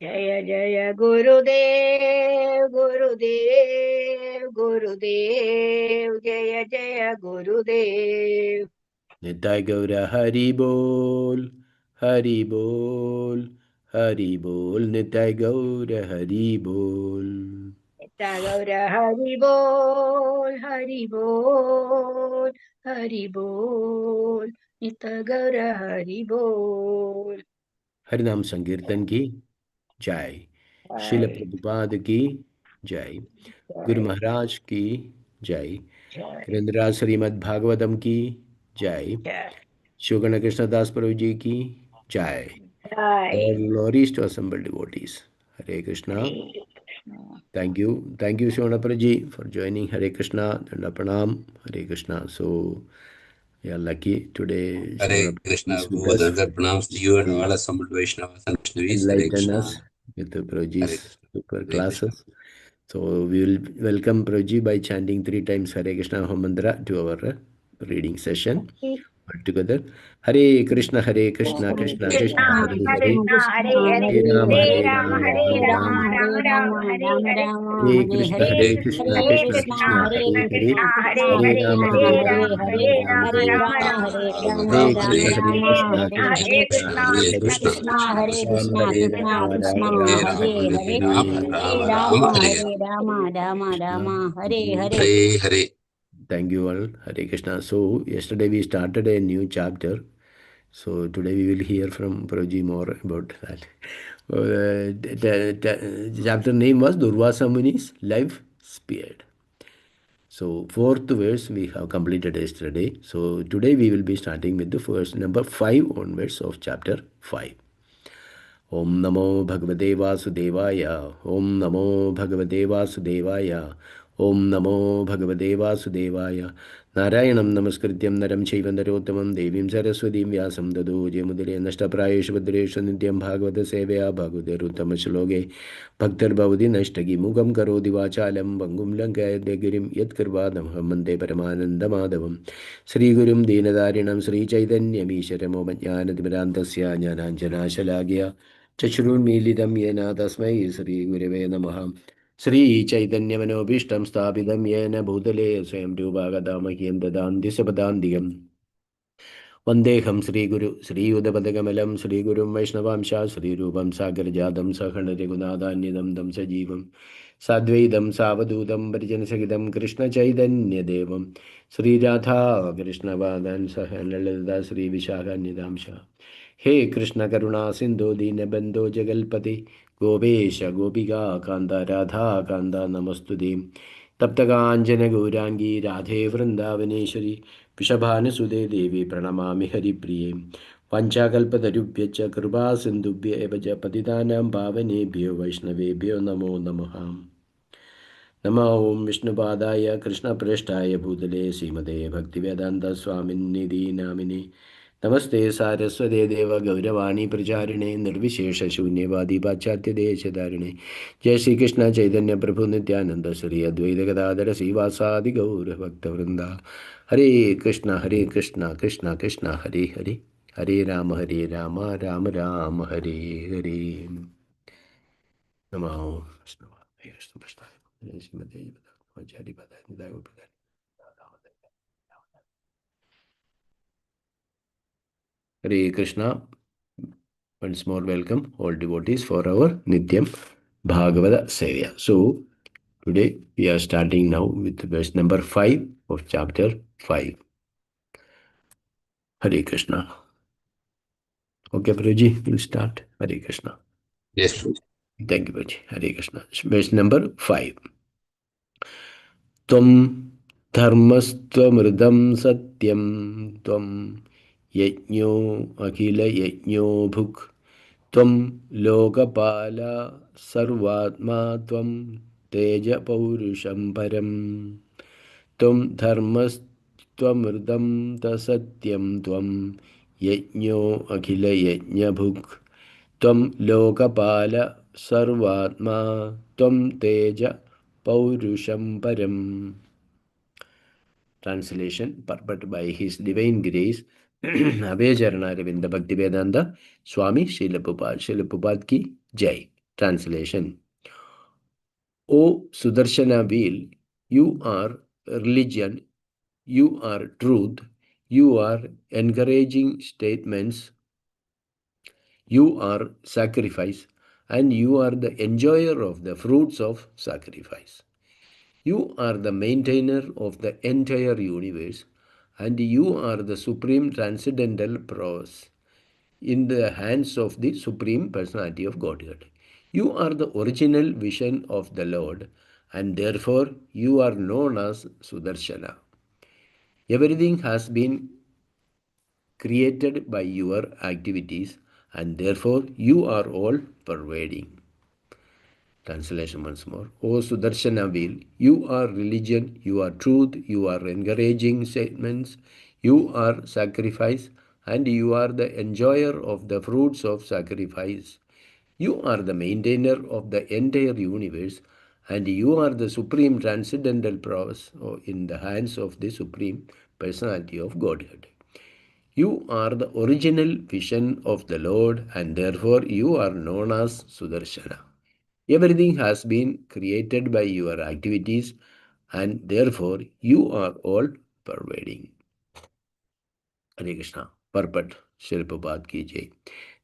जय जय गुरुदेव गुरुदेव गुरुदेव जय जय गुरुदेव। निताय गौर हरि बोल हरि बोल हरि बोल। निताय गौर हरि बोल। नित्य गौर हरि बोल हरि बोल हरि बोल। नित्य गौर हरि बोल। हरिनाम संकीर्तन की जय। श्रील जय प्रभुपाद की जय। गुरु जय महाराज की जय। जय धीरेन्द्र श्रीमद् भागवतम की जय। जय श्री कृष्णदास प्रभु जी की जय। जय। All glories to assembled devotees. Hare Krishna. Hare Krishna. Thank you, Shivanapraji, for joining. Hare Krishna, Danda Pranam, Hare Krishna. So, we are lucky today. Hare Shivanapraji Krishna, is with Prabhu, us Dandar pranams to you and to all assembled Vaishnavas and Vaishnavis. Hare enlighten Krishna, us with the Hare Prabhuji's Krishna, super Hare Krishna. classes. So, we will welcome Prabhuji by chanting 3 times Hare Krishna Mantra to our reading session. All together. Hare Krishna, Hare Krishna, Krishna Krishna Krishna, Hare Hare. Krishna Hare Hare Hare Rama, Hare Hare Ram Rama, Hare Rama Ram Rama. Ram Ram Hare Hare. Hare Krishna, Hare Hare Krishna Krishna, Hare Krishna Krishna Krishna, Krishna Hare Hare, Krishna Hare Hare Hare Rama, Hare Hare Ram Rama, Hare Rama Rama, Ram Hare Ram Hare. Ram Hare Hare. Hare Krishna, Hare Hare Krishna, Krishna Krishna Hare Krishna, Krishna Hare Hare Krishna Hare, Krishna, Krishna Krishna Hare Krishna, Ram Hare Hare Hare Ram, Ram Ram Hare Ram, Rama, Hare Hare Hare Hare. Rama, Hare Rama Hare. Ram Rama, Hare Hare Ram Ram Ram Krishna. Hare hare. Hare Hare. Thank you all. Hare Krishna. So, yesterday we started a new chapter. So, today we will hear from Prabhuji more about that. The chapter name was Durvasa Muni's Life Spared. So, fourth verse we have completed yesterday. So, today we will be starting with the first number 5 onwards of chapter 5. Om Namo Bhagavate Vasudevaya. Om Namo Bhagavate Vasudevaya. Om Namo Bhagavate Vasudevaya. Narayanam Namaskrityam Naram Chaiva Narottamam Devim Saraswatim Vyasam Dado Jemudire Nashtaprayeshu Bhadreshu Nityam Bhagavata Sevaya Bhagavate Ruttama Shloke Bhaktar Bhavati Nashtagi Mugam Karodi Vachalam Bangum Lankayate Girim Yat Kirvadam Hamande Paramananda Madhavam Sri Gurum Deenadarinam Sri Chaitanyam Isharam Omajnanatimirandasya Jnananjana Shalagya चक्षुरुन्मीलितं येन तस्मै श्रीगुरवे नमः। श्रीचैतन्यमनोभीष्टं स्थापितं येन भूतले स्वयं रूपागतामह्यं ददान्ति सपदान्तिकम् वन्देऽहं श्रीगुरु श्रीयुतपदकमलं श्रीगुरुं वैष्णवांशा श्रीरूपं सागरजातं सखण्डरघुनाथान्यदं तं सजीवं साद्वैतं सावधूतं परिजनसहितं कृष्णचैतन्यदेवं श्रीराधा कृष्णपादान् सह ललिता श्रीविशाखान्यदांश हे कृष्ण करुणा सिंधु दीनबंधो जगल्पते गोपेश गोपिका कांत राधा कांत नमस्तुते तप्तकाञ्चन गौरांगी राधे वृंदावनेश्वरी वृषभानुसुते देवी प्रणमामि हरिप्रिये पञ्चाकल्पतरुभ्यश्च कृपा सिन्धुभ्य एव च पतितानां पावनेभ्यो वैष्णवेभ्यो नमो नमः। नमः ओं विष्णुपादाय कृष्णप्रेष्ठाय भूतले श्रीमते भक्तिवेदान्तस्वामिन्निधि नामिने नमस्ते सारस्वते देव गौरवाणी प्रचारिणे निर्विशेषशून्यवादी पाश्चात्यदेशधारिणे जय श्री कृष्ण चैतन्य प्रभु नित्यानंद श्री अद्वैत गदाधर श्रीवासादि गौर भक्तवृंदा हरे कृष्ण कृष्ण कृष्ण हरे हरे हरे राम राम राम हरे हरे नमः विष्णुपादाय कृष्णप्रेष्ठाय श्रीमते Bhaktivedanta Hare Krishna. Once more welcome all devotees for our Nityam Bhagavata Sevya. So today we are starting now with verse number 5 of chapter 5. Hare Krishna. Okay, Prabhuji, we'll start. Hare Krishna. Yes, Prabhu. Thank you, Prabhuji. Hare Krishna. Verse number 5. Tvam dharmastvamridam satyam tvam yajño akhila yajño bhuk त्वं लोकपाल सर्वात्मा त्वं तेजपौरुषं परं त्वं धर्मस्त्वमृतं तसत्यं त्वं यज्ञो अखिलयज्ञभुक् त्वं लोकपाल सर्वात्मा त्वं तेज पौरुषं परम्. Translation purport by His Divine Grace Abhay Charana Ravinda Bhaktivedanta Swami Srila Prabhupada. Srila Prabhupada ki Jai. Translation. O Sudarshana wheel, you are religion, you are truth, you are encouraging statements, you are sacrifice, and you are the enjoyer of the fruits of sacrifice. You are the maintainer of the entire universe, and you are the supreme transcendental prowess in the hands of the Supreme Personality of Godhead. You are the original vision of the Lord, and therefore you are known as Sudarshana. Everything has been created by your activities, and therefore you are all pervading. Translation once more. O Sudarshana wheel, you are religion, you are truth, you are encouraging statements, you are sacrifice, and you are the enjoyer of the fruits of sacrifice. You are the maintainer of the entire universe, and you are the supreme transcendental prowess in the hands of the Supreme Personality of Godhead. You are the original vision of the Lord, and therefore you are known as Sudarshana. Everything has been created by your activities, and therefore you are all pervading. Hare Krishna. Purport. Srila Prabhupada ki jai.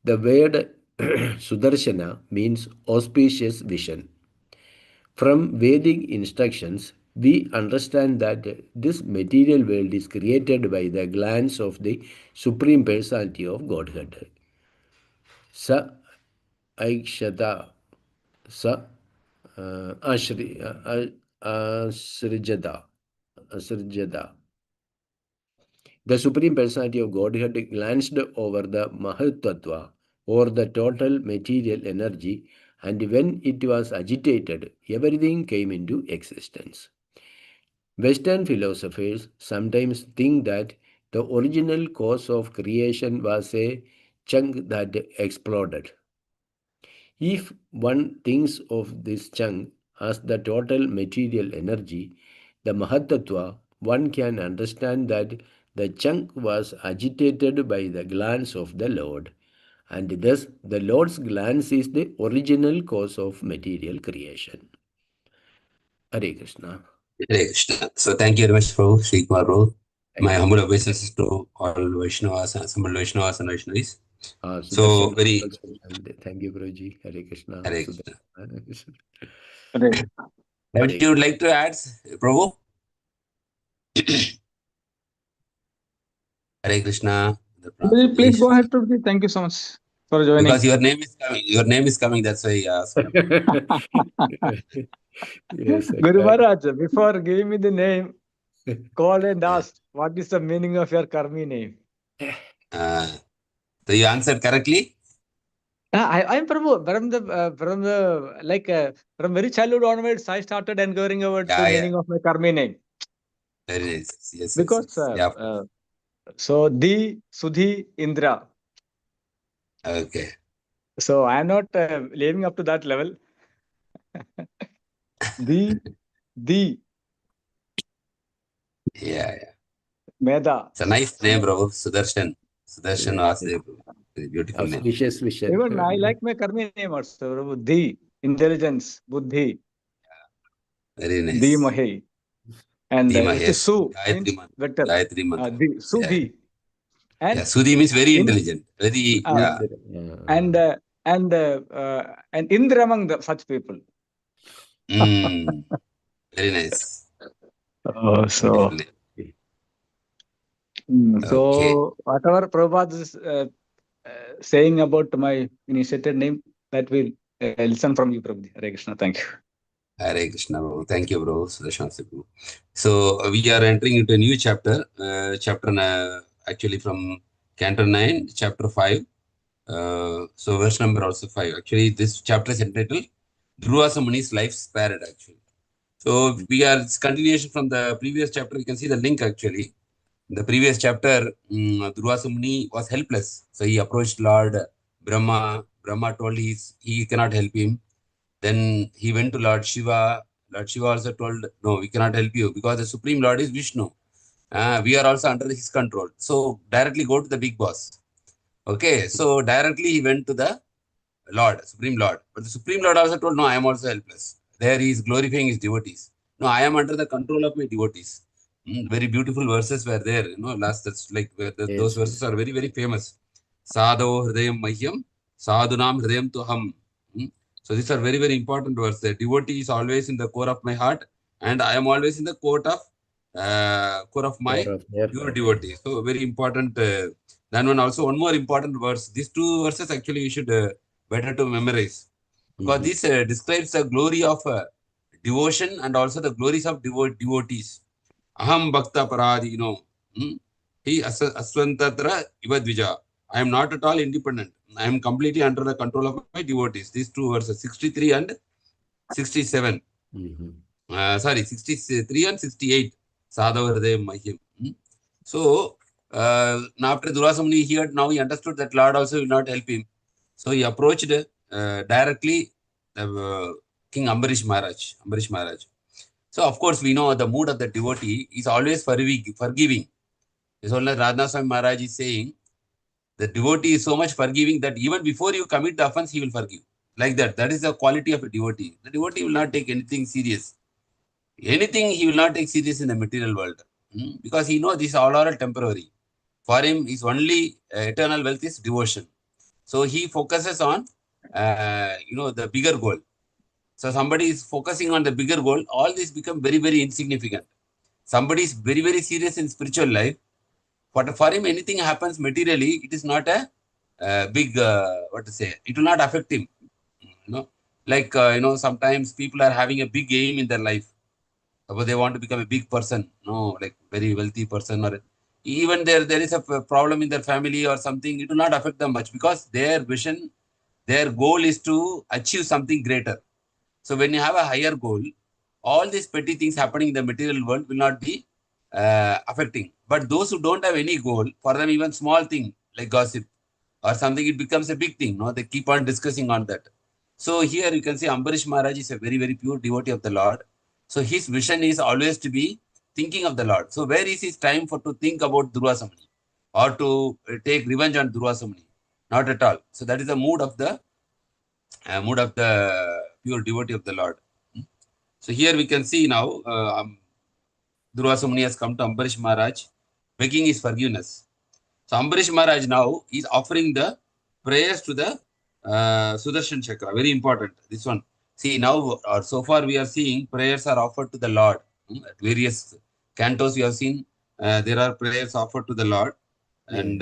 The word Sudarshana means auspicious vision. From Vedic instructions, we understand that this material world is created by the glance of the Supreme Personality of Godhead. Sa Aikshata Sa Asrijada. The Supreme Personality of Godhead glanced over the Mahatattva, or the total material energy, and when it was agitated, everything came into existence. Western philosophers sometimes think that the original cause of creation was a chunk that exploded. If one thinks of this chunk as the total material energy, the Mahatattva, one can understand that the chunk was agitated by the glance of the Lord, and thus the Lord's glance is the original cause of material creation. Hare Krishna. Hare Krishna. So thank you very much, Prabhu, Sri Kumar Prabhu. My humble obeisances to all Vaishnavas and assembled Vaishnavas and Vaishnavis. So very thank you, Guruji. Hare Krishna. Hare Krishna. Hare What you would like to add, Prabhu? Hare Krishna. Please go ahead, Prabhuji. Thank you so much for joining. Because your name is coming. Your name is coming. That's why I asked. Yes, Guru Maharaj, before giving me the name, called and asked, what is the meaning of your Karmi name? So you answered correctly? I'm Prabhu. From very childhood onwards, I started inquiring about the meaning of my Karmi name. Very nice. Yes. Because so Di, Sudhi, Indra. Okay. So I'm not living up to that level. Di. Yeah. Meda. It's a nice name, bro. Sudarshan Vasudev. Very beautiful name. Even I like my Karmi name also, Prabhu. Di, intelligence, Buddhi. Very nice. Di Mahi. And it's a Su, means vector. Gayatri mantra. Sudhi. And Sudhi means very intelligent. Very, And Indra among such people. Very nice. So whatever Prabhupada is saying about my initiated name, that will listen from you, Prabhuji. Hare Krishna. Thank you. Hare Krishna, bro. Thank you, bro. So we are entering into a new chapter. Actually from Canto 9, chapter 5. So verse number also 5. Actually, this chapter is entitled Durvasa Muni's life spared, actually. So it's continuation from the previous chapter. You can see the link, actually. In the previous chapter, Durvasa Muni was helpless. So he approached Lord Brahma. Brahma told he cannot help him. Then he went to Lord Shiva. Lord Shiva also told, no, we cannot help you because the Supreme Lord is Vishnu. We are also under his control. So directly go to the big boss. Okay, so directly he went to the Lord, Supreme Lord. But the Supreme Lord also told, no, I am also helpless. There he is glorifying his devotees. No, I am under the control of my devotees. Very beautiful verses were there. Last that's like those Yes, verses yes. are very, very famous. Sadho hridayam mahyam, sadhunam hridayam tuham. So these are very, very important verses. The devotee is always in the core of my heart, and I am always in the core of my Core of their pure heart. devotee. So very important. Then one more important verse. These two verses actually you should better to memorize, because this describes the glory of devotion and also the glories of devotees. Aham bhakta paradi, he asvantatra ivadvija. I am not at all independent. I am completely under the control of my devotees. These two verses, 63 and 67. Sorry, 63 and 68. Sadhavarde Mahim. So, now after Durvasa Muni heard, now he understood that Lord also will not help him. So he approached directly King Ambarish Maharaj. So, of course, we know the mood of the devotee is always forgiving. It's only Radha Swami Maharaj is saying, the devotee is so much forgiving that even before you commit the offense, he will forgive. Like that. That is the quality of a devotee. The devotee will not take anything serious. Anything he will not take serious in the material world. Because he knows these all are temporary. For him, his only eternal wealth is devotion. So he focuses on, the bigger goal. So somebody is focusing on the bigger goal. All this become very, very insignificant. Somebody is very, very serious in spiritual life. But for him, anything happens materially, it is not a big, it will not affect him. Like, sometimes people are having a big aim in their life. Suppose they want to become a big person, like very wealthy person, or even there is a problem in their family or something, it will not affect them much because their vision, their goal is to achieve something greater. So when you have a higher goal, all these petty things happening in the material world will not be affecting. But those who don't have any goal, for them even small thing like gossip or something, it becomes a big thing. They keep on discussing on that. So here you can see Ambarish Maharaj is a very, very pure devotee of the Lord. So his vision is always to be thinking of the Lord. So where is his time to think about Durvasa Muni or to take revenge on Durvasa Muni? Not at all. So that is the mood of the pure devotee of the Lord. So here we can see now Durvasa Muni has come to Ambarish Maharaj begging his forgiveness. So Ambarish Maharaj now is offering the prayers to the Sudarshan Chakra. Very important. This one. See now, or so far we are seeing prayers are offered to the Lord. At various cantos we have seen there are prayers offered to the Lord. And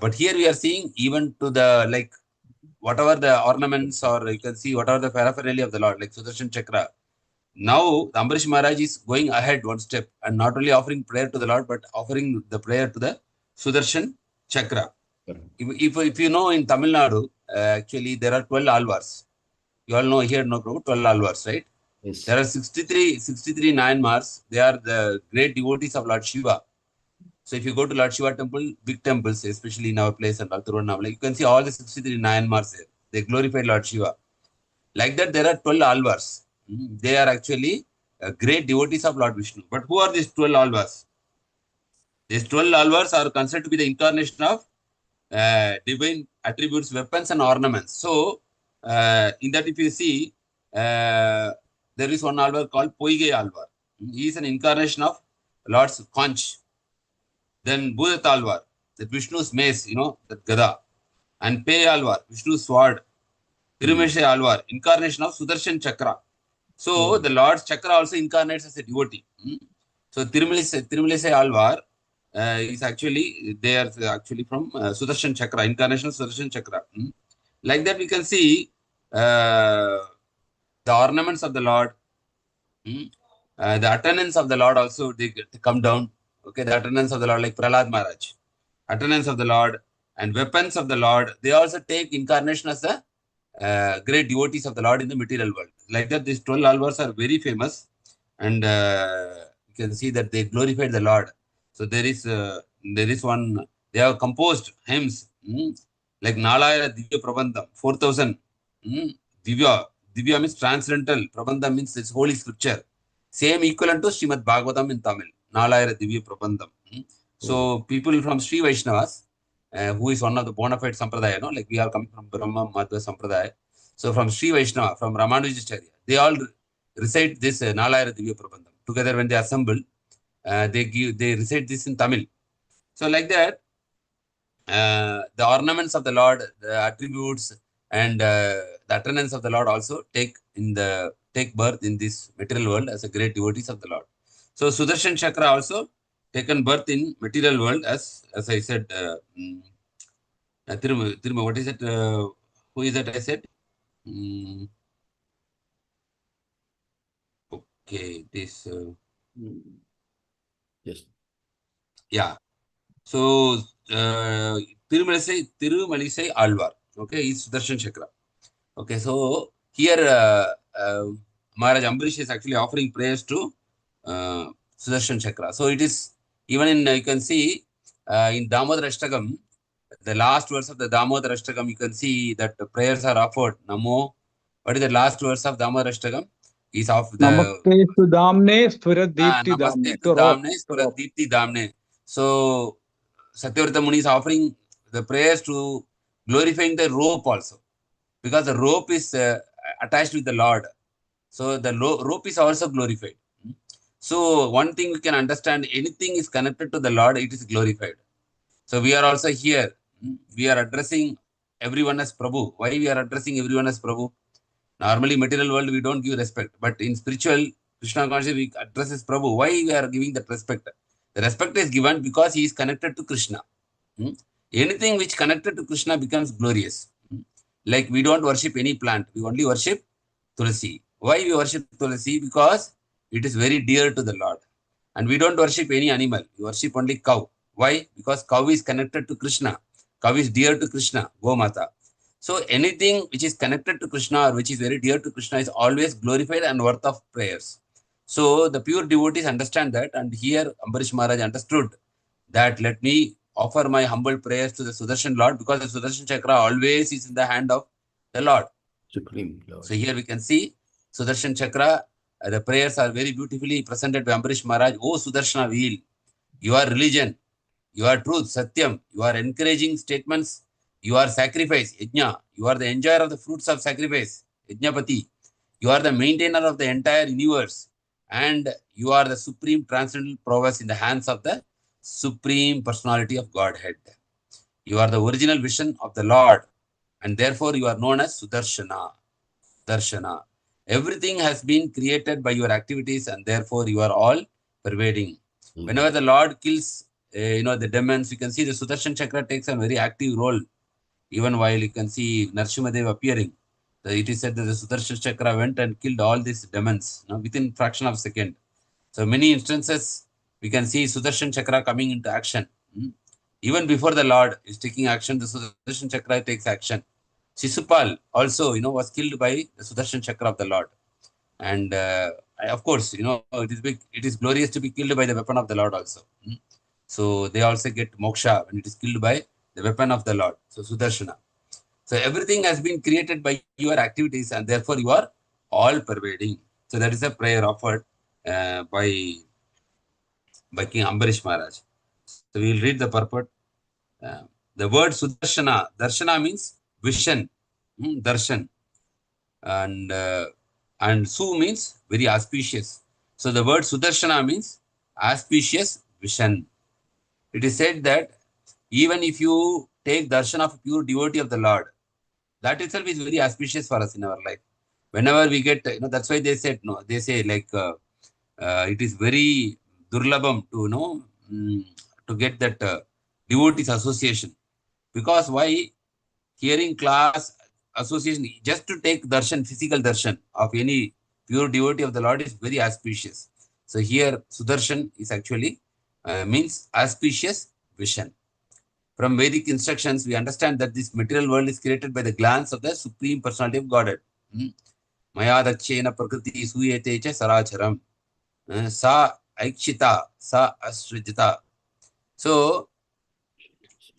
but here we are seeing even to the whatever the ornaments or you can see whatever the paraphernalia of the Lord, like Sudarshan Chakra. Now, Ambarish Maharaj is going ahead one step and not only offering prayer to the Lord, but offering the prayer to the Sudarshan Chakra. If you know in Tamil Nadu, actually there are 12 alvars. You all know here, no problem, 12 alvars, right? Yes. There are 63 Nayanmars. They are the great devotees of Lord Shiva. So if you go to Lord Shiva temple, big temples, especially in our place and Tirunavamala, you can see all the 63 Nayanmars there. They glorify Lord Shiva. Like that, there are 12 alvars. They are actually great devotees of Lord Vishnu. But who are these 12 alvars? These 12 alvars are considered to be the incarnation of divine attributes, weapons, and ornaments. So, in that, if you see, there is one alvar called Poige alvar. He is an incarnation of Lord's conch. Then Bhudat alvar, that Vishnu's mace, that Gada. And Pe alvar, Vishnu's sword. Tirumeshe alvar, incarnation of Sudarshan Chakra. So the Lord's chakra also incarnates as a devotee. So Tirumilise Alvar is actually, they are actually from Sudarshan Chakra, incarnation of Sudarshan Chakra. Like that we can see the ornaments of the Lord, the attendants of the Lord also, they come down. Okay, the attendants of the Lord like Prahlad Maharaj. Attendants of the Lord and weapons of the Lord, they also take incarnation as the great devotees of the Lord in the material world. Like that, these 12 alvars are very famous, and you can see that they glorified the Lord. So there is one, they have composed hymns like Nalayana Divya Prabandham, 4,000. Divya means transcendental, Prabandham means this holy scripture. Same equivalent to Srimad Bhagavatam in Tamil, Nalayana Divya Prabandham. So people from Sri Vaishnavas, who is one of the bona fide Sampradaya, no? Like we are coming from Brahma Madhva Sampradaya. So from Sri Vaishnava, from Ramanujacharya, they all recite this Nalayana Divya Prabandham. Together when they assemble, they recite this in Tamil. So like that, the ornaments of the Lord, the attributes, and the attendance of the Lord also take birth in this material world as a great devotees of the Lord. So Sudarshan Chakra also taken birth in material world as I said. Tiruma, what is it? Who is that? I said. Okay, this. Yes. Yeah. So Tirumalisai Alvar. Okay, is Sudarshan Chakra. Okay, so here Maharaj Ambarish is actually offering prayers to Sudarshan Chakra. So it is even in you can see in Damodar Ashtagam, the last verse of the Damodar Ashtagam, you can see that the prayers are offered. Namo. What is the last verse of Damodar Ashtagam? Is of the Namaste Sudamne Spuradipti Namaste Damne. To rope. Damne Spuradipti Damne. So Satyavrata Muni is offering the prayers to glorifying the rope also, because the rope is attached with the Lord. So the rope is also glorified. So one thing we can understand, anything is connected to the Lord, it is glorified. So we are also here. We are addressing everyone as Prabhu. Why we are addressing everyone as Prabhu? Normally, material world, we don't give respect. But in spiritual, Krishna consciousness, we address as Prabhu. Why we are giving that respect? The respect is given because he is connected to Krishna. Anything which connected to Krishna becomes glorious. Like we don't worship any plant. We only worship Tulasi. Why we worship Tulasi? Because it is very dear to the Lord. And we don't worship any animal. We worship only cow. Why? Because cow is connected to Krishna. Cow is dear to Krishna, Gomata. So anything which is connected to Krishna or which is very dear to Krishna is always glorified and worth of prayers. So the pure devotees understand that, and here Ambarish Maharaj understood that let me offer my humble prayers to the Sudarshan Lord, because the Sudarshan Chakra always is in the hand of the Lord. Supreme Lord. So here we can see Sudarshan Chakra. The prayers are very beautifully presented by Ambarish Maharaj. Oh Sudarshana wheel, your religion, your truth, Satyam, you are encouraging statements, you are sacrifice, Yajna, you are the enjoyer of the fruits of sacrifice, Yajnapati, you are the maintainer of the entire universe, and you are the supreme transcendental prowess in the hands of the supreme personality of Godhead. You are the original vision of the Lord, and therefore you are known as Sudarshana. Darshana. Everything has been created by your activities, and therefore you are all pervading. Whenever the Lord kills, the demons, you can see the Sudarshan Chakra takes a very active role. Even while you can see Narsimadev appearing, it is said that the Sudarshan Chakra went and killed all these demons within fraction of a second. So many instances we can see Sudarshan Chakra coming into action. Even before the Lord is taking action, the Sudarshan Chakra takes action. Sisupal also, was killed by the Sudarshan Chakra of the Lord. And of course, it is glorious to be killed by the weapon of the Lord also. So they also get moksha when it is killed by the weapon of the Lord. So Sudarshana. So everything has been created by your activities, and therefore you are all pervading. So that is a prayer offered by King Ambarish Maharaj. So we will read the purport. The word Sudarshana, Darshana means vision, darshan, and Su means very auspicious. So the word Sudarshana means auspicious vision. It is said that even if you take darshan of a pure devotee of the Lord, that itself is very auspicious for us in our life. Whenever we get, that's why they said, they say like it is very durlabam to get that devotees association. Because why? Hearing class association, just to take darshan, physical darshan of any pure devotee of the Lord is very auspicious. So here Sudarshan is actually means auspicious vision. From Vedic instructions, we understand that this material world is created by the glance of the Supreme Personality of Godhead. Maya dakshena prakriti suyete cha saracharam. Sa aikshita, sa asrijita. So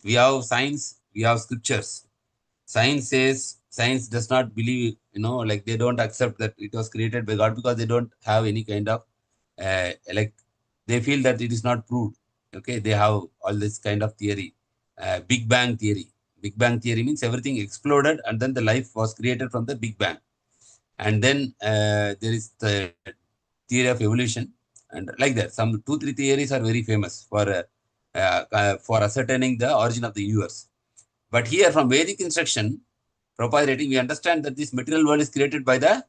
we have science, we have scriptures. Science does not believe, like they don't accept that it was created by God, because they don't have any kind of, they feel that it is not proved. Okay, they have all this kind of theory. Big Bang theory. Big Bang theory means everything exploded and then the life was created from the Big Bang. And then there is the theory of evolution, and like that. Some 2-3 theories are very famous for ascertaining the origin of the universe. But here, from Vedic instruction, Prabhupada writing, we understand that this material world is created by the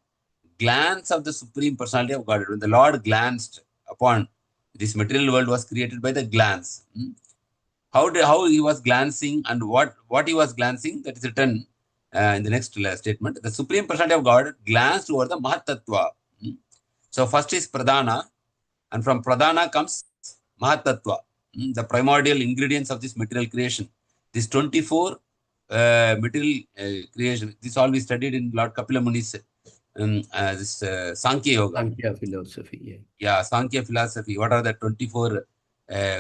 glance of the Supreme Personality of Godhead. When the Lord glanced upon this material world, was created by the glance. How he was glancing and what he was glancing, that is written in the next statement. The Supreme Personality of God glanced over the Mahatattva. So first is Pradhana, and from Pradhana comes Mahatattva, the primordial ingredients of this material creation. This 24 material creation, this all we studied in Lord Kapila Muni's Sankhya Yoga. Sankhya philosophy, yeah. Yeah, Sankhya philosophy. What are the 24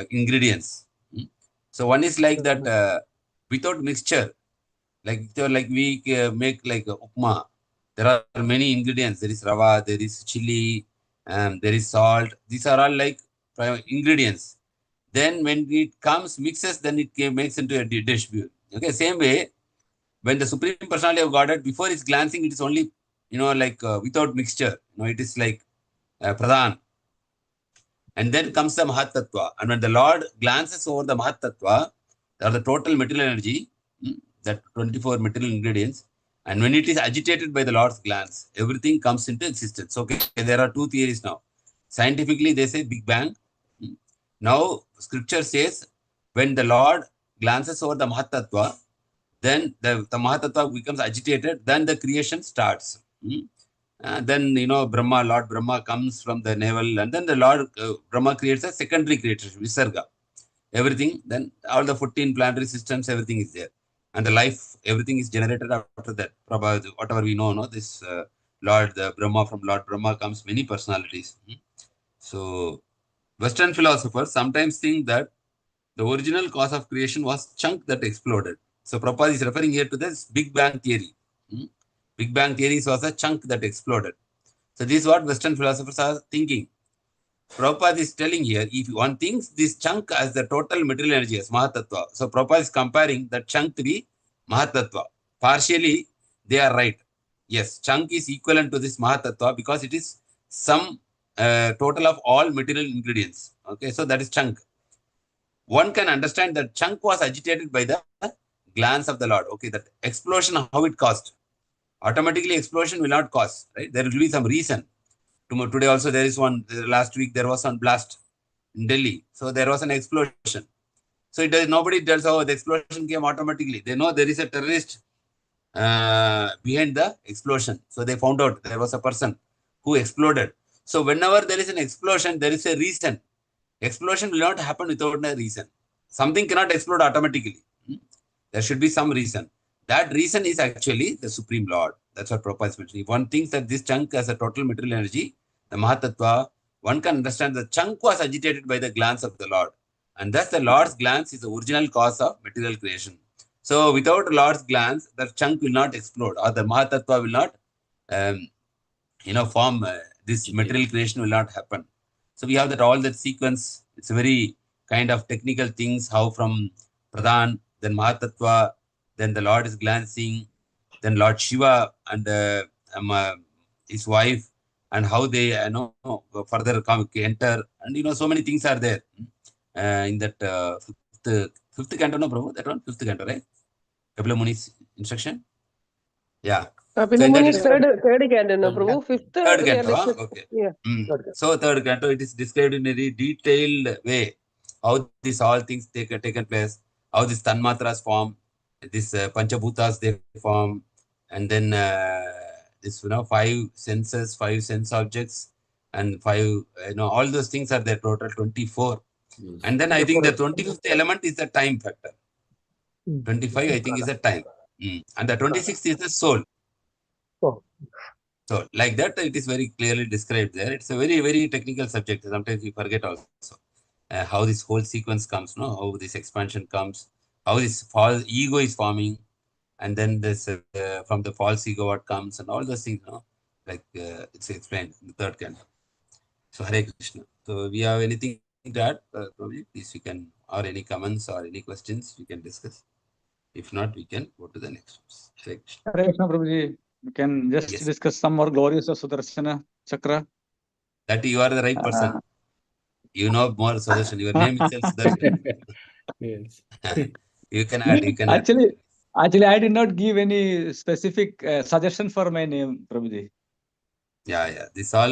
ingredients? So one is like that without mixture, like we make like upma. There are many ingredients. There is rava, there is chili, there is salt. These are all like ingredients. Then when it comes mixes, then it makes into a dish. Okay, same way, when the Supreme Personality of Godhead, before it's glancing, it is only, like without mixture. It is like pradhan. And then comes the Mahatattva. And when the Lord glances over the Mahatattva, or the total material energy, that 24 material ingredients, and when it is agitated by the Lord's glance, everything comes into existence. Okay, there are two theories now. Scientifically, they say Big Bang. Now, scripture says, when the Lord glances over the Mahatattva, then the Mahatattva becomes agitated, then the creation starts. Then, Lord Brahma comes from the navel, and then the Lord Brahma creates a secondary creation, Visarga. Everything, then all the 14 planetary systems, everything is there. And the life, everything is generated after that. Probably, whatever we know, this Lord Brahma, from Lord Brahma comes many personalities. So, Western philosophers sometimes think that the original cause of creation was chunk that exploded. So, Prabhupada is referring here to this Big Bang theory. Big Bang theory was a chunk that exploded. So, this is what Western philosophers are thinking. Prabhupada is telling here, if one thinks this chunk as the total material energy as Mahatattva, so Prabhupada is comparing that chunk to be Mahatattva. Partially, they are right. Yes, chunk is equivalent to this Mahatattva because it is some total of all material ingredients. Okay, so that is chunk. One can understand that chunk was agitated by the glance of the Lord. Okay, that explosion, how it caused. Automatically, explosion will not cause, right? There will be some reason. Today also there is one. Last week there was one blast in Delhi, so there was an explosion. So nobody tells how the explosion came automatically. They know there is a terrorist behind the explosion. So they found out there was a person who exploded. So whenever there is an explosion, there is a reason. Explosion will not happen without a reason. Something cannot explode automatically. There should be some reason. That reason is actually the Supreme Lord. That's what Prabhupada is mentioning. If one thinks that this chunk has a total material energy, the Mahatattva, one can understand the chunk was agitated by the glance of the Lord. And thus the Lord's glance is the original cause of material creation. So without Lord's glance, the chunk will not explode, or the Mahatattva will not form. This material creation will not happen. So we have that all that sequence. It's a very kind of technical things, how from Pradhan, then Mahatattva, then the Lord is glancing, then Lord Shiva and his wife, and how they further enter, and so many things are there in that fifth canto, no, Prabhu, that one, fifth canto, right? Kapila Muni's instruction. Yeah. Kapila Muni's third canto, no, Prabhu. Fifth. Third canto, okay. Yeah. So third canto, it is described in a very detailed way how these all things taken place, how these tanmatras form, this panchabhutas they form, and then this 5 senses, 5 sense objects, and 5 all those things are there, total 24. Yes. And then I think the 25th element is the time factor. 25 I think is the time, and the 26th is the soul. So like that, it is very clearly described there. It's a very, very technical subject. Sometimes we forget also how this whole sequence comes, how this expansion comes, how this false ego is forming, and then this from the false ego what comes, and all those things, like it's explained in the third canto. So Hare Krishna. So we have anything to add? Probably, please you can or any comments or any questions we can discuss. If not, we can go to the next ones. Hare Krishna, Prabhuji. We can just Yes. discuss some more glories of Sudarshana Chakra. That you are the right person. You know more Sudarshan. Your name itself Sudarshan. Yes. You can add. You can add. Actually, I did not give any specific suggestion for my name, Prabhuji. Yeah. This all.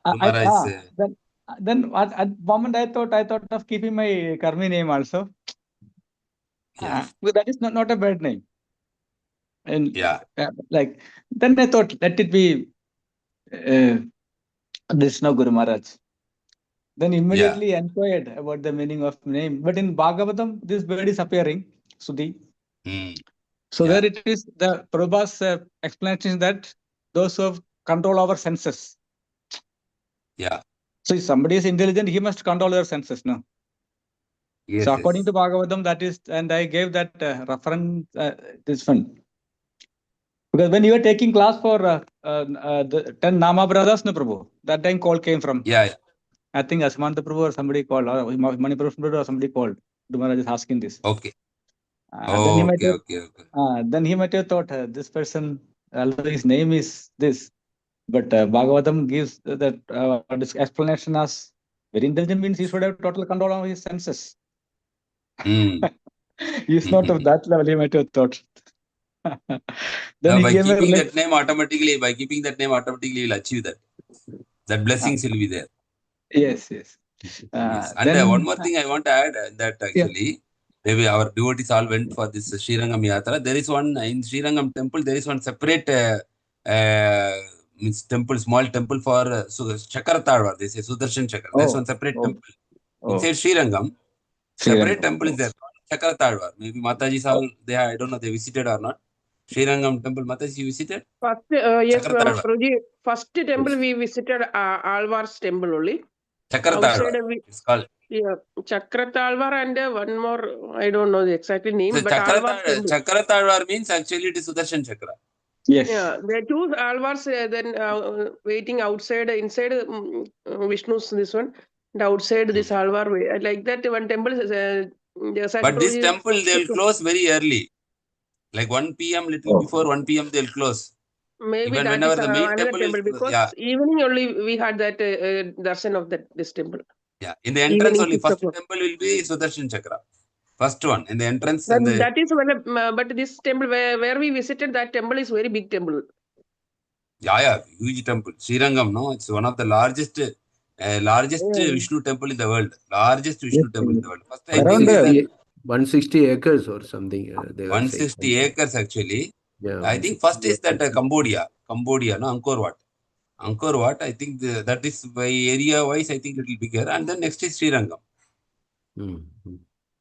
Kumara is. Then at moment I thought of keeping my Karmi name also. Yes. But that is not a bad name. And Yeah. Then I thought, let it be Krishna Guru Maharaj. Then immediately inquired about the meaning of name. But in Bhagavatam, this word is appearing, Sudhi. So there it is, the Prabhupada's explanation is that those who have control over senses. Yeah. So if somebody is intelligent, he must control their senses, no? Yes, so according to Bhagavatam, that is, and I gave that reference, this one. Because when you were taking class for the 10 Nama brothers, no, Prabhu, that time call came from. Yeah. I think Asmanta Prabhu or somebody called, or Manipur Prabhu or somebody called. Maharaj is asking this. Okay. Then he might have thought this person, although his name is this, but Bhagavatam gives that this explanation as very intelligent, means he should have total control over his senses. He's not of that level, he might have thought. Then by keeping that name automatically, you'll achieve that. That blessings will be there. Yes. Yes. And one more thing I want to add, that actually, maybe our devotees all went for this Srirangam Yatra. There is one in Srirangam temple. There is one separate temple, small temple for Chakratadwar. They say Sudarshan Chakra. There's one separate temple inside Srirangam. Separate temple is there. Chakratadwar. Maybe Mataji all I don't know they visited or not. Srirangam temple, Mataji, you visited? First, yes, Prabhuji. First temple we visited Alvar's temple only. Chakratadwar. It's called. Yeah, Chakratalvar and one more, I don't know the exact name. So but Chakratalvar means actually it is Sudarshan Chakra. Yes. Yeah, there are two Alvars then waiting outside, inside Vishnu's this one, and outside this Alvar way. Like that, one temple is. But this temple they'll close very early, like 1 p.m. little before 1 p.m. they'll close. Maybe even that whenever is the main another temple because evening only we had that darshan of this temple. Yeah, in the entrance only, first temple will be Sudarshan Chakra. First one, in the entrance. That is when, but this temple where we visited, that temple is very big temple. Yeah, huge temple. Srirangam, no? It's one of the largest Vishnu temple in the world. Largest Vishnu temple in the world. First, I think 160 acres or something. 160 acres actually. Yeah, I think first is that Cambodia, no, Angkor Wat. Angkor Wat, I think that is by area wise, I think it will be bigger. And then next is Srirangam.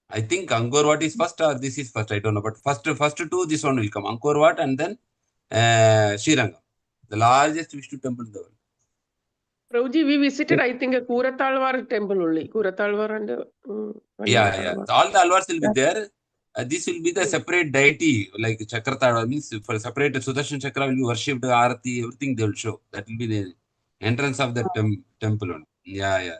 I think Angkor Wat is first or this is first, I don't know. But first two, this one will come. Angkor Wat and then Srirangam. The largest Vishnu temple in the world. Prabhuji, we visited, I think, a Kuratalvar temple only. Kuratalvar and yeah. So all the Alvars will be there. This will be the separate deity, like Chakratadwar means for separate Sudarshan Chakra will be worshipped, Arati, everything they will show. That will be the entrance of the temple only. Yeah.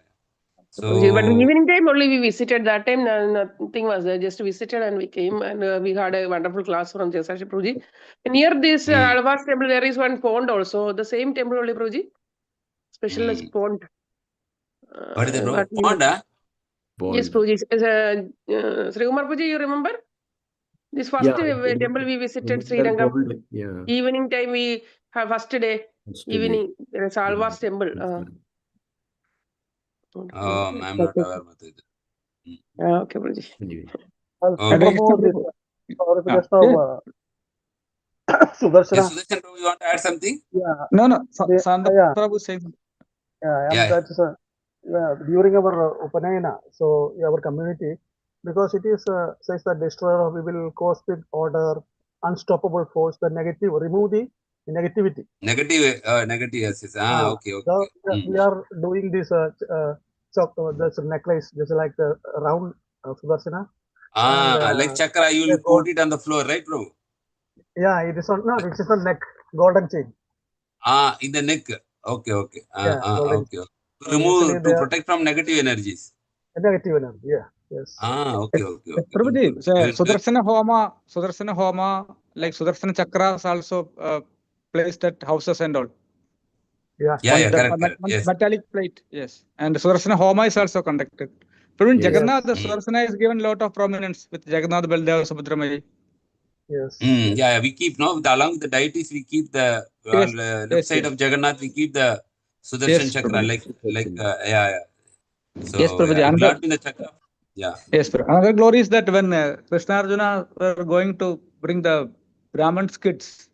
So, but evening time only we visited. That time nothing was there. Just visited and we came and we had a wonderful class from Jasashi Prabhuji. Near this Alvar's temple, there is one pond also. The same temple only, Prabhuji. Specialist pond. What is the pond? Yes, Prabhuji. Sri Kumar Prabhuji, you remember? This first temple we visited, Srirangam. Yeah. Evening time we have first day. Evening, there is Alvar's temple. I'm not aware about it. Okay, Prabhuji. Sudarshan, you want to add something? Yeah. No. Santa Prabhu says. During our Upanayana, so our community, because it is says that destroyer of evil, cosmic order, unstoppable force, the negative, remove the negativity. Negative, yes. Okay. So we are doing this this necklace, just like the round Sudarshana. Like chakra, you will put it on the floor, right, bro? Yeah, it is on. No, it is on neck, golden chain. In the neck. Okay. Okay. To remove, to protect from negative energies. Negative energy, yeah. Yes. Okay. Prabhuji, so Good. Sudarshana Homa, like Sudarshana Chakras also placed at houses and all. Yeah. Correct. Yes. Metallic plate, yes. And Sudarshana Homa is also conducted. Prabhuji, Yes. Jagannath, the Sudarshana is given a lot of prominence with Jagannath, Baldev, Subhadramayi. Yes. We keep along with the deities, we keep the on the left side of Jagannath, we keep the Sudarshan Chakra, So yes, Prabhuji. it will not be the chakra. Yeah. Yes, Prabhuji. Another glory is that when Krishna Arjuna were going to bring the Brahman's kids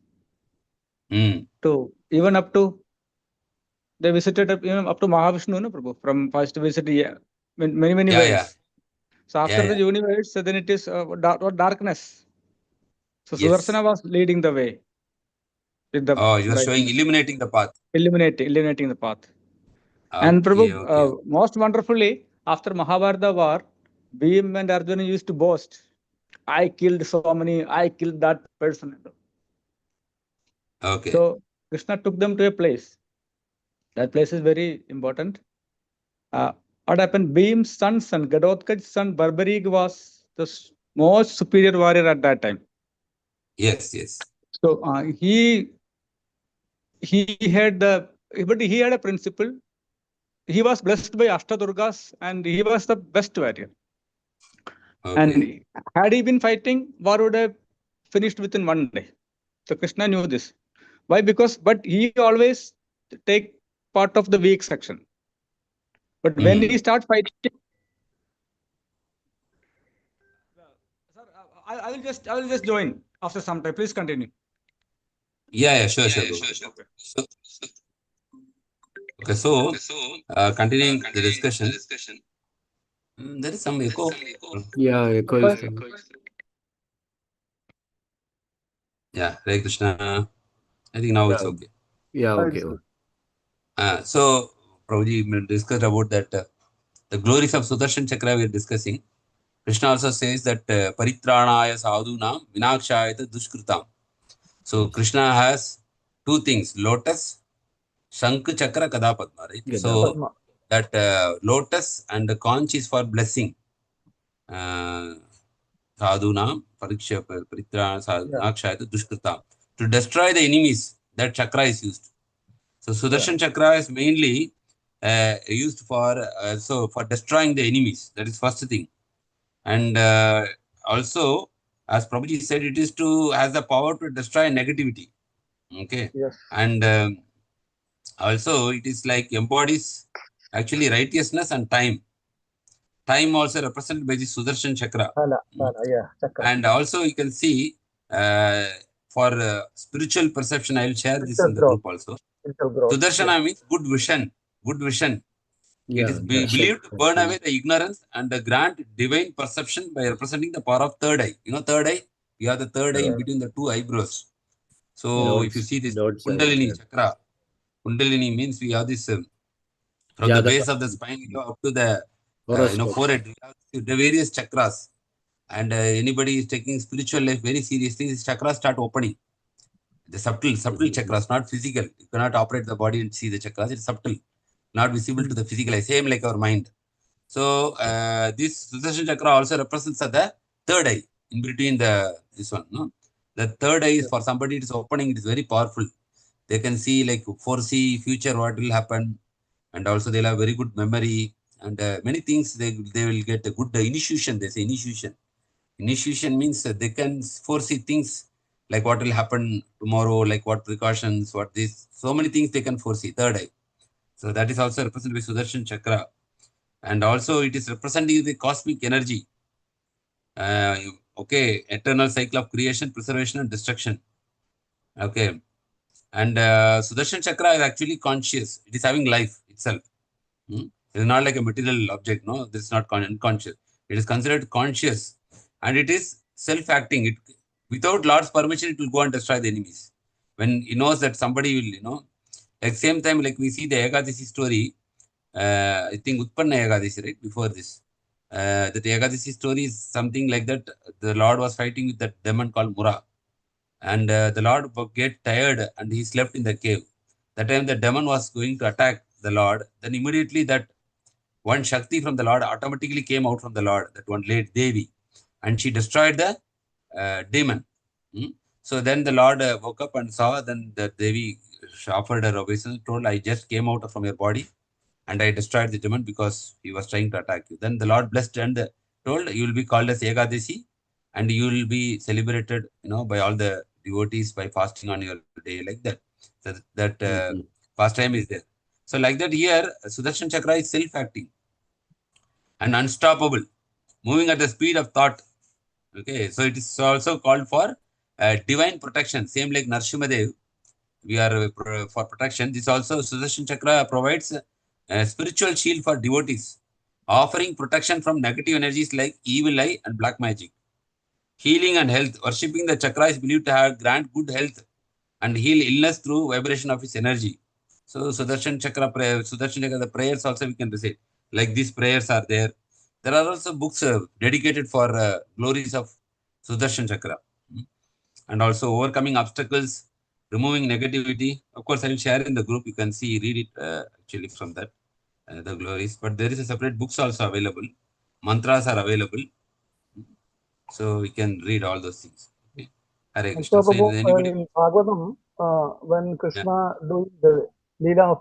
to even up to they visited even up to Mahavishnu, no, Prabhu, from first visit, many ways. So after the universe, then it is darkness. So Sudarshana was leading the way. With the you are showing, illuminating the path. Illuminating the path. Okay, And Prabhu, most wonderfully, after Mahabharata war, Bhim and Arjuna used to boast, I killed that person. Okay. So Krishna took them to a place. That place is very important. What happened? Bhim's son, Gadotkaj's son, Barbarig was the most superior warrior at that time. Yes. So he had a principle. He was blessed by Ashtadurgas and he was the best warrior. Okay. And had he been fighting, war would have finished within one day. So Krishna knew this. Why? But he always take part of the weak section. But when he starts fighting, sir, I will just join after some time. Please continue. Yeah, sure. Okay, so continuing the discussion. There is some echo. Yeah, echo is coming. Yeah, Hare Krishna. I think now it's okay. Yeah, okay. So, Prabhuji discussed about that the glories of Sudarshan Chakra we are discussing. Krishna also says that Paritranaya Sadhunam Vinakshayata Dushkritam. So, Krishna has two things, lotus, Shankh Chakra, Kada Padma, right? Gada So, Padma. that lotus and the conch is for blessing. Sadhunam Paritranaya Vinakshayata Dushkritam. To destroy the enemies, that chakra is used. So Sudarshan Chakra is mainly used for destroying the enemies. That is first thing. And also, as Prabhuji said, it is has the power to destroy negativity. Okay. Yes. And also, it is like embodies actually righteousness and time. Time also represented by the Sudarshan Chakra. Chakra. And also, you can see for spiritual perception, I will share this in the group also. Sudarshana means good vision. It is believed to burn away the ignorance and grant divine perception by representing the power of third eye. You know, third eye? We have the third eye in between the two eyebrows. So, if you see this Kundalini Chakra, Kundalini means we have this from the base of the spine up to the forehead. We have the various chakras. And anybody is taking spiritual life very seriously, these chakras start opening. The subtle chakras, not physical. You cannot operate the body and see the chakras. It's subtle, not visible to the physical eye. Same like our mind. So this Sudarshan Chakra also represents the third eye in between this one. No? The third eye is for somebody, it is opening, it is very powerful. They can see, like, foresee future, what will happen. And also they'll have very good memory. And many things, they will get a good initiation. They say initiation. Initiation means they can foresee things like what will happen tomorrow, like what precautions, what this, so many things they can foresee, third eye. So that is also represented by Sudarshan Chakra. And also it is representing the cosmic energy. Eternal cycle of creation, preservation and destruction. Okay. And Sudarshan Chakra is actually conscious. It is having life itself. It is not like a material object, no? This is not unconscious. It is considered conscious. And it is self-acting. Without Lord's permission, it will go and destroy the enemies. When he knows that somebody will, like same time, like we see the Ekadasi story, I think Utpanna Ekadasi, right? Before this. That Ekadasi story is something like that. The Lord was fighting with that demon called Mura. And the Lord get tired and he slept in the cave. That time the demon was going to attack the Lord. Then immediately that one Shakti from the Lord automatically came out from the Lord, that one late Devi, and she destroyed the demon. So then the Lord woke up and saw, then the Devi offered her obeisance, told, I just came out from your body and I destroyed the demon because he was trying to attack you. Then the Lord blessed and told, you will be called as Ekadasi and you will be celebrated, by all the devotees by fasting on your day, like that. So that pastime is there. So like that here, Sudarshan Chakra is self-acting and unstoppable, moving at the speed of thought. Okay, so it is also called for divine protection, same like Narsimhadev. We are for protection. This also Sudarshan Chakra provides a spiritual shield for devotees, offering protection from negative energies like evil eye and black magic. Healing and health. Worshipping the chakra is believed to have grant good health and heal illness through vibration of its energy. So Sudarshan Chakra prayer, Sudarshan Chakra, the prayers also we can recite. Like these prayers are there. There are also books dedicated for glories of Sudarshan Chakra. And also overcoming obstacles, removing negativity. Of course, I will share in the group. You can see, read it actually from that, the glories. But there is a separate books also available. Mantras are available. So we can read all those things. Okay. Hare And Krishna. so, So Prabhu, anybody? in Bhagavatam, when Krishna doing the Leela of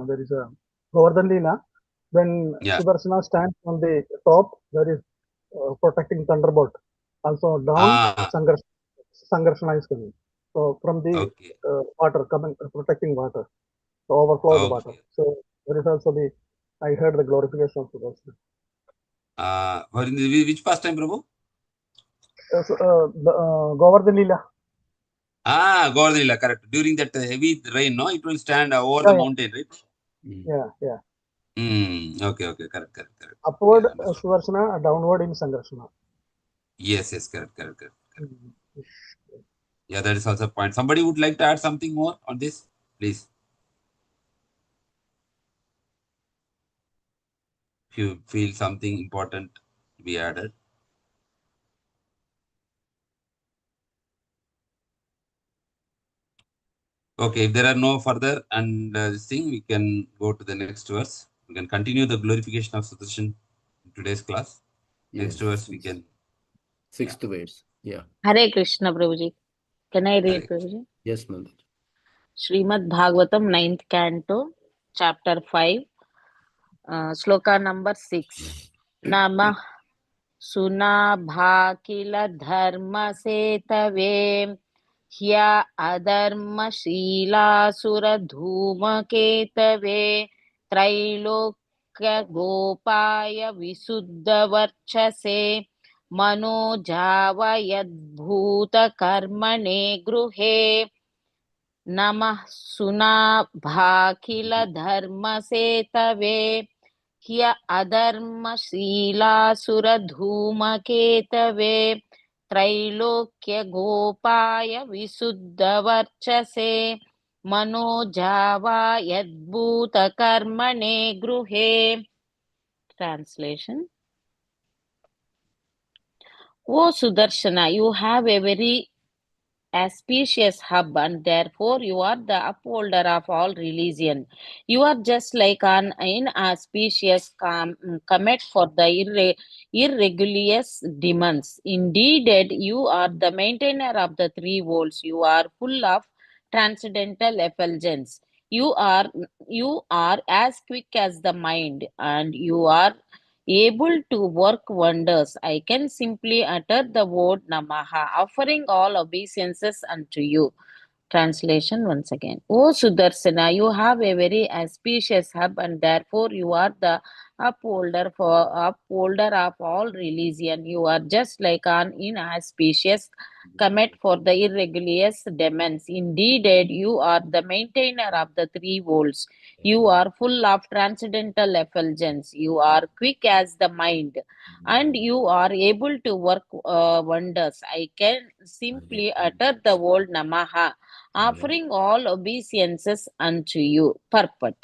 there is a Govardhan Leela, when Sudarshana stands on the top, there is protecting thunderbolt. Also down, Sangarshana is coming. So from the water coming, protecting water, the overflow of water. So there is also I heard the glorification of Sudarshana. Which pastime, Prabhu? Govardhan Leela. Govardhan Leela, correct. During that heavy rain, no, it will stand over the mountain, right? Yeah. Okay, correct. Upward Sudarshana, downward in Sangarshana. Yes, correct. Yeah, that is also a point. Somebody would like to add something more on this, please. If you feel something important to be added. Okay, if there are no further and this thing, we can go to the next verse. We can continue the glorification of Sudarshan in today's class. Next verse we can. Sixth verse. Yeah. Hare Krishna, Prabhuji. Can I read, Prabhuji? Yes, Mother. Srimad Bhagavatam, 9th Canto, chapter 5, sloka number 6. Namah Sunabhakila Dharma Setave Hya Adharma Shila Sura Dhuma Ketave Trailokya Gopaya Visuddha Varchase Manojava Yadbhuta Karmane Gruhe Namah Sunabhakila Dharma Setave Hya Adharma Shila Sura Dhuma Ketave Trailokya Gopaya Visuddha Varchase Manojava Yadbhuta Karmane Gruhe. Translation. O Sudarshana, you have a very auspicious hub, and therefore you are the upholder of all religion. You are just like an inauspicious comet for the irregulous demons. Indeed, you are the maintainer of the three worlds. You are full of transcendental effulgence. You are as quick as the mind, and you are able to work wonders. I can simply utter the word Namaha, offering all obeisances unto you. Translation once again. O Sudarsana, you have a very auspicious hub, and therefore you are the upholder of all religion. You are just like an inauspicious comet for the irregulous demons. Indeed, you are the maintainer of the three worlds. You are full of transcendental effulgence. You are quick as the mind, and you are able to work wonders. I can simply utter the word Namaha, offering all obeisances unto you. Purport.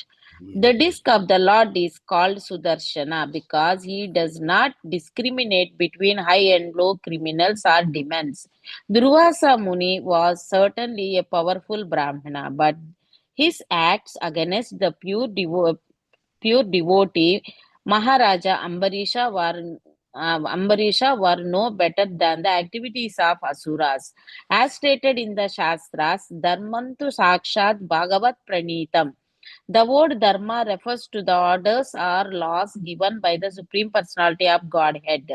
The disc of the Lord is called Sudarshana because he does not discriminate between high and low criminals or demons. Durvasa Muni was certainly a powerful Brahmana, but his acts against the pure devotee, Maharaja Ambarisha were no better than the activities of asuras. As stated in the Shastras, Dharmantu Sakshat Bhagavat Pranitam. The word dharma refers to the orders or laws given by the Supreme Personality of Godhead.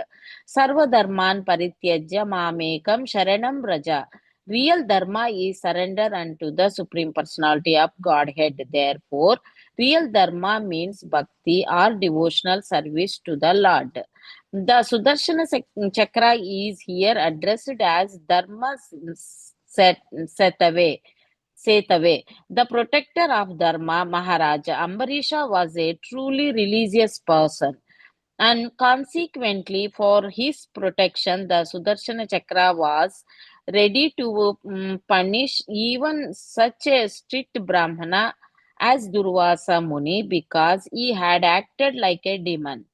Sarva dharman parityajya mamekam sharanam raja. Real dharma is surrender unto the Supreme Personality of Godhead. Therefore, real dharma means bhakti or devotional service to the Lord. The Sudarshana Chakra is here addressed as Dharma Setave. The protector of Dharma, Maharaja Ambarisha, was a truly religious person, and consequently, for his protection, the Sudarshana Chakra was ready to punish even such a strict Brahmana as Durvasa Muni because he had acted like a demon.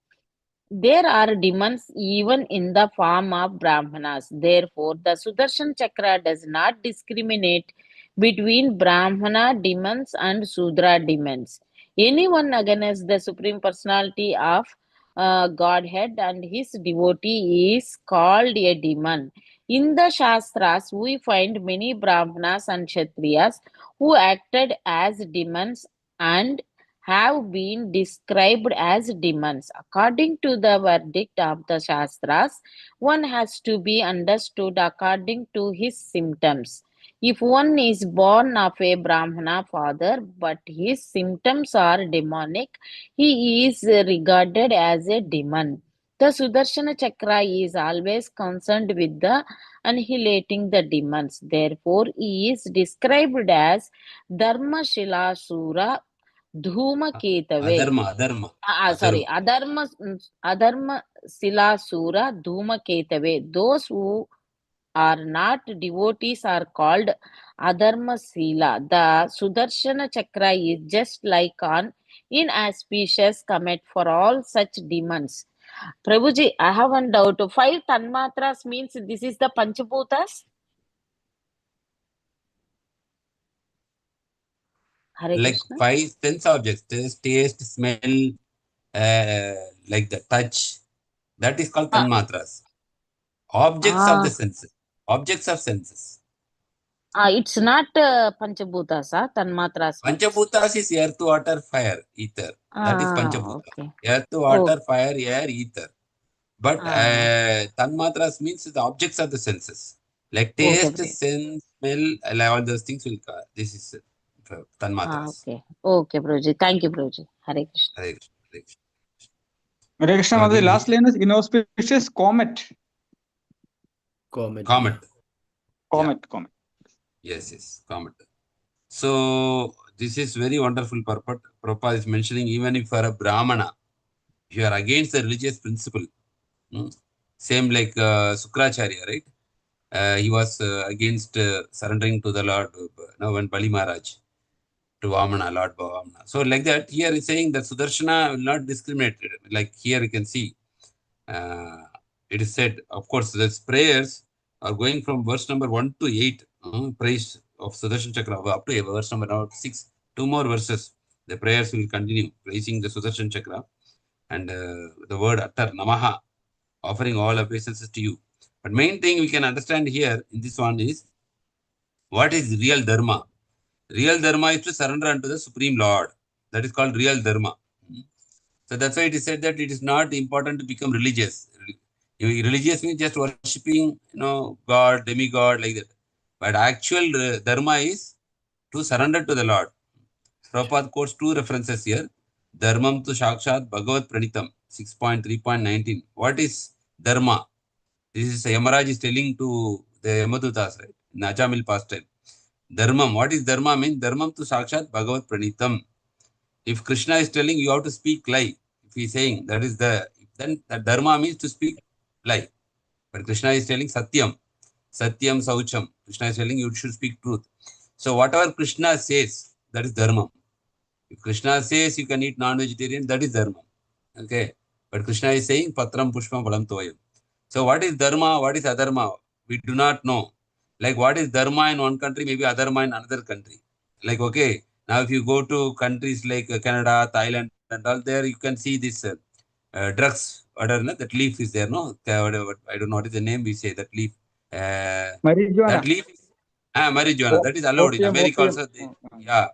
There are demons even in the form of Brahmanas. Therefore, the Sudarshan Chakra does not discriminate between Brahmana demons and Sudra demons. Anyone against the Supreme Personality of Godhead and his devotee is called a demon. In the Shastras, we find many Brahmanas and Kshatriyas who acted as demons and have been described as demons. According to the verdict of the Shastras, one has to be understood according to his symptoms. If one is born of a Brahmana father but his symptoms are demonic, he is regarded as a demon. The Sudarshana Chakra is always concerned with the annihilating the demons. Therefore, he is described as Dharmashila Sura Dhumaketave. Adharma Silasura Dhumaketave. Those who are not devotees are called Adharma Sila. The Sudarshana Chakra is just like an inauspicious comet for all such demons. Prabhuji, I have one doubt. 5 Tanmatras means this is the Panchabhutas? Hare Like Krishna. 5 sense objects, taste, smell, like the touch, that is called tanmatras. Objects of the senses. Objects of senses. It's not Panchabhutas, Tanmatras. Panchabhutas is earth, water, fire, ether. That is Panchabhuta. Okay. Earth, water, fire, air, ether. But tanmatras means the objects of the senses. Like taste, sense, smell, all those things will come. This is tanmatras. Okay, Prabhuji. Thank you, Prabhuji. Hare Krishna. Hare Krishna. Hare Krishna. Hare Krishna, the last line is inauspicious comet. Comet. Yes, comet. So this is very wonderful purport. Prabhupada is mentioning even if you are a Brahmana, if you are against the religious principle, same like Sukracharya, right? He was against surrendering to the Lord when Bali Maharaj to Vamana, Lord Vamana. So like that, here is saying that Sudarshana will not discriminate. Like here you can see, it is said, of course, these prayers are going from verse number 1 to 8, praise of Sudarshan Chakra, up to verse number 6. 2 more verses. The prayers will continue, praising the Sudarshan Chakra. And the word Attar, Namaha, offering all obeisances to you. But main thing we can understand here in this one is, what is real Dharma? Real Dharma is to surrender unto the Supreme Lord. That is called real Dharma. So that's why it is said that it is not important to become religious. Religious means just worshipping, God, demigod, like that. But actual Dharma is to surrender to the Lord. Prabhupada quotes 2 references here. Dharmam tu Shakshat Bhagavat Pranitam, 6.3.19. What is Dharma? This is Yamaraj is telling to the Yamadutas, right? In Ajamil pastime. Dharmam. What is Dharma mean? Dharmam tu Shakshat Bhagavat Pranitam. If Krishna is telling you have to speak lie, if he is saying that is then the Dharma means to speak lie. But Krishna is telling Satyam. Satyam Saucham. Krishna is telling you should speak truth. So whatever Krishna says, that is Dharma. If Krishna says you can eat non-vegetarian, that is Dharma. Okay. But Krishna is saying Patram Pushpam Phalam Toyam. So what is Dharma? What is Adharma? We do not know. Like what is Dharma in one country, maybe Adharma in another country. Like, okay, now if you go to countries like Canada, Thailand, and all. There you can see this drugs. That leaf is there, no? I don't know what is the name we say, that leaf. Marijuana. That leaf is marijuana. That is allowed in America also. Yeah.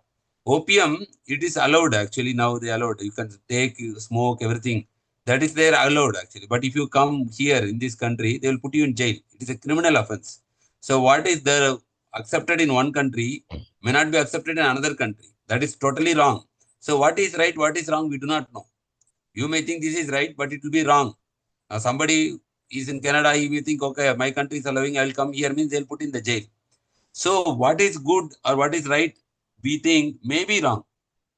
Opium, it is allowed actually. Now they allowed. You can take, smoke, everything. That is there allowed actually. But if you come here in this country, they will put you in jail. It is a criminal offense. So what is there accepted in one country may not be accepted in another country. That is totally wrong. So what is right, what is wrong, we do not know. You may think this is right, but it will be wrong. Now somebody is in Canada, he may think, okay, my country is allowing, I will come here, means they'll put in the jail. So what is good or what is right, we think may be wrong.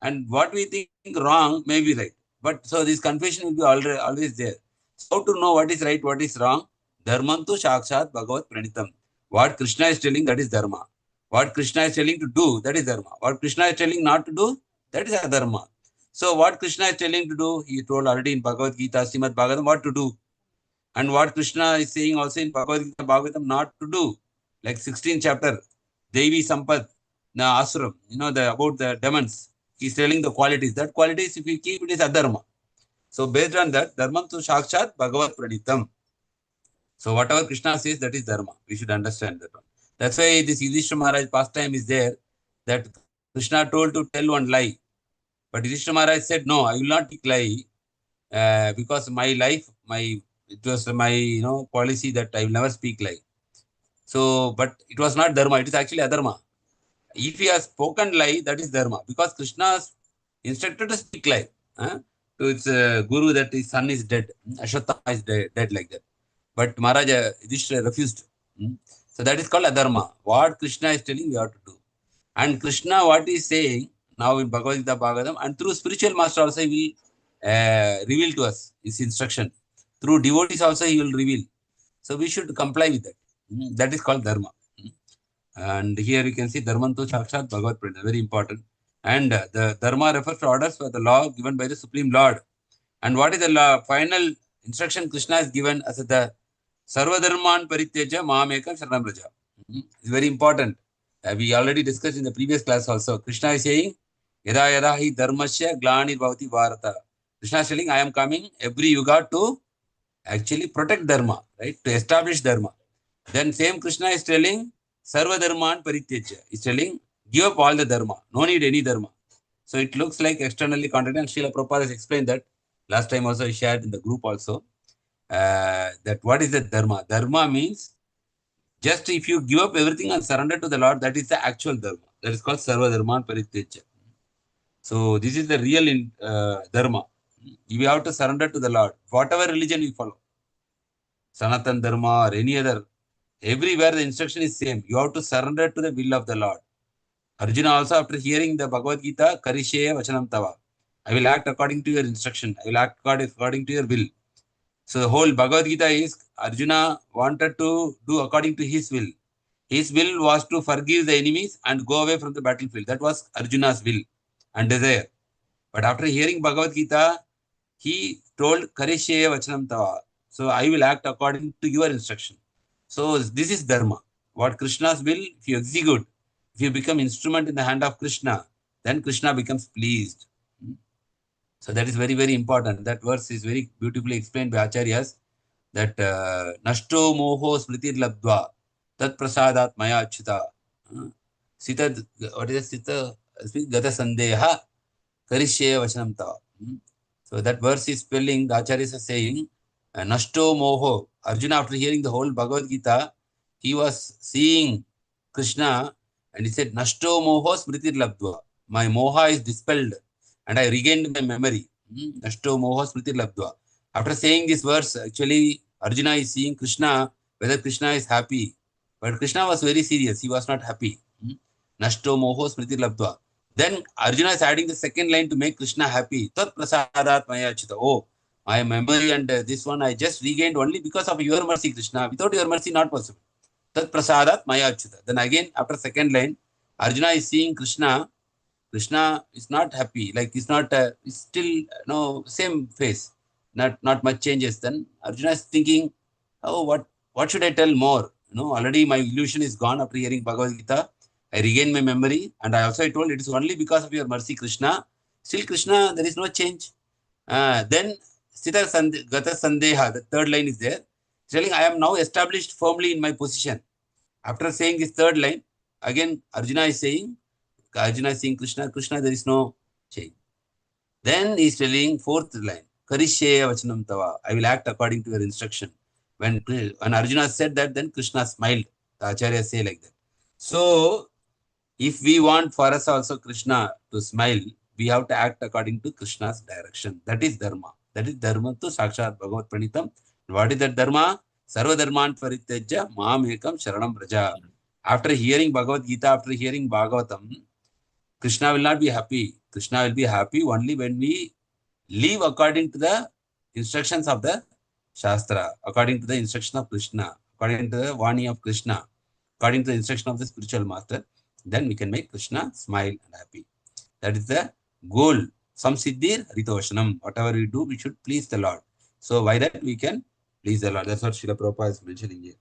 And what we think wrong may be right. But so this confusion will be always there. So how to know what is right, what is wrong? Dharmantu Shakshat Bhagavat Pranitam. What Krishna is telling, that is Dharma. What Krishna is telling to do, that is Dharma. What Krishna is telling not to do, that is Adharma. So what Krishna is telling to do, he told already in Bhagavad Gita, Srimad Bhagavatam, what to do. And what Krishna is saying also in Bhagavad Gita, Bhagavatam, not to do. Like 16th chapter, Devi Sampad, Asuram, about the demons. He's telling the qualities. That qualities, if we keep, it is Adharma. So based on that, Dharmam tu Shakshat Bhagavat Pranitam. So whatever Krishna says, that is Dharma. We should understand that one. That's why this Yudhishthira Maharaj pastime is there, that Krishna told to tell one lie. But Yudhishthira Maharaj said, no, I will not lie, because my life, it was my policy that I will never speak lie. So, but it was not Dharma, it is actually Adharma. If he has spoken lie, that is Dharma, because Krishna has instructed to speak lie to its guru that his son is dead, Ashwatthama is dead, like that. But Maharaj Yudhishthira refused. So that is called Adharma. What Krishna is telling, we have to do. And Krishna, what he is saying now in Bhagavad Gita Bhagavatam, and through spiritual master also he will reveal to us his instruction. Through devotees also he will reveal. So we should comply with that. That is called Dharma. And here you can see Dharmantu Shakshat Bhagavat Pranita, very important. And the Dharma refers to orders for the law given by the Supreme Lord. And what is the law? Final instruction Krishna is given as the Sarva Dharman Parityaja Mahamekam Sharanam Raja. It's very important. We already discussed in the previous class also. Krishna is saying, Yada Yada Hi Dharmasya Glani Bhavati Bharata. Krishna is telling, I am coming every yuga to actually protect Dharma, right? To establish Dharma. Then same Krishna is telling, Sarva Dharman Parityaja. He's telling, give up all the Dharma. No need any Dharma. So it looks like externally contradictory. And Srila Prabhupada has explained that. Last time also I shared in the group also. That what is the Dharma? Dharma means just if you give up everything and surrender to the Lord, that is the actual Dharma. That is called Sarva Dharman Parityaja. So this is the real Dharma. You have to surrender to the Lord. Whatever religion you follow. Sanatan Dharma or any other. Everywhere the instruction is same. You have to surrender to the will of the Lord. Arjuna also, after hearing the Bhagavad Gita, Karisheya Vachanam Tava. I will act according to your instruction. I will act according to your will. So the whole Bhagavad Gita is Arjuna wanted to do according to his will. His will was to forgive the enemies and go away from the battlefield. That was Arjuna's will and desire. But after hearing Bhagavad Gita, he told Karisheya Vachanam Tava. So I will act according to your instruction. So this is Dharma. What Krishna's will, if you execute, if you become instrument in the hand of Krishna, then Krishna becomes pleased. So that is very, very important. That verse is very beautifully explained by Acharyas, that Nashto Moho Smritir Labdva Tat Prasadat Maya Achyuta Sita, what is it? Sita Gata Sandeha Karisheya Vachanam Tava. So that verse is spelling, the Acharyas are saying, Nashto Moho. Arjuna, after hearing the whole Bhagavad Gita, he was seeing Krishna and he said, Nashto Moho Smritir Labdva. My moha is dispelled and I regained my memory. Nashto Moho Smritir Labdva. After saying this verse, actually, Arjuna is seeing Krishna, whether Krishna is happy. But Krishna was very serious. He was not happy. Nashto Moho Smritir Labdva. Then Arjuna is adding the second line to make Krishna happy. Tat Prasadat Maya Achyuta. Oh, my memory and this one I just regained only because of your mercy, Krishna. Without your mercy, not possible. Tat Prasadat Maya Achyuta. Then again, after second line, Arjuna is seeing Krishna. Krishna is not happy. Like he's not, he's still, same face. Not much changes. Then Arjuna is thinking, oh, what should I tell more? Already my illusion is gone after hearing Bhagavad Gita. I regain my memory. And I told it is only because of your mercy, Krishna. Still Krishna, there is no change. Then Sthita Gata Sandeha, the third line is there. Telling, I am now established firmly in my position. After saying this third line, again Arjuna is saying Krishna, Krishna, there is no change. Then he is telling fourth line, Karisheya Vachanam Tava, I will act according to your instruction. When Arjuna said that, then Krishna smiled. The Acharya say like that. So, if we want for us also Krishna to smile, we have to act according to Krishna's direction. That is Dharma. That is Dharma to Sakshat Bhagavat Pranitam. What is that Dharma? Sarva Dharman Parityaja Maam Ekam Sharanam Braja. After hearing Bhagavad Gita, after hearing Bhagavatam, Krishna will not be happy. Krishna will be happy only when we live according to the instructions of the Shastra, according to the instruction of Krishna, according to the Vani of Krishna, according to the instruction of the spiritual master. Then we can make Krishna smile and happy. That is the goal. Samsiddhir Haritoshanam. Whatever we do, we should please the Lord. So by that we can please the Lord. That's what Srila Prabhupada is mentioning here.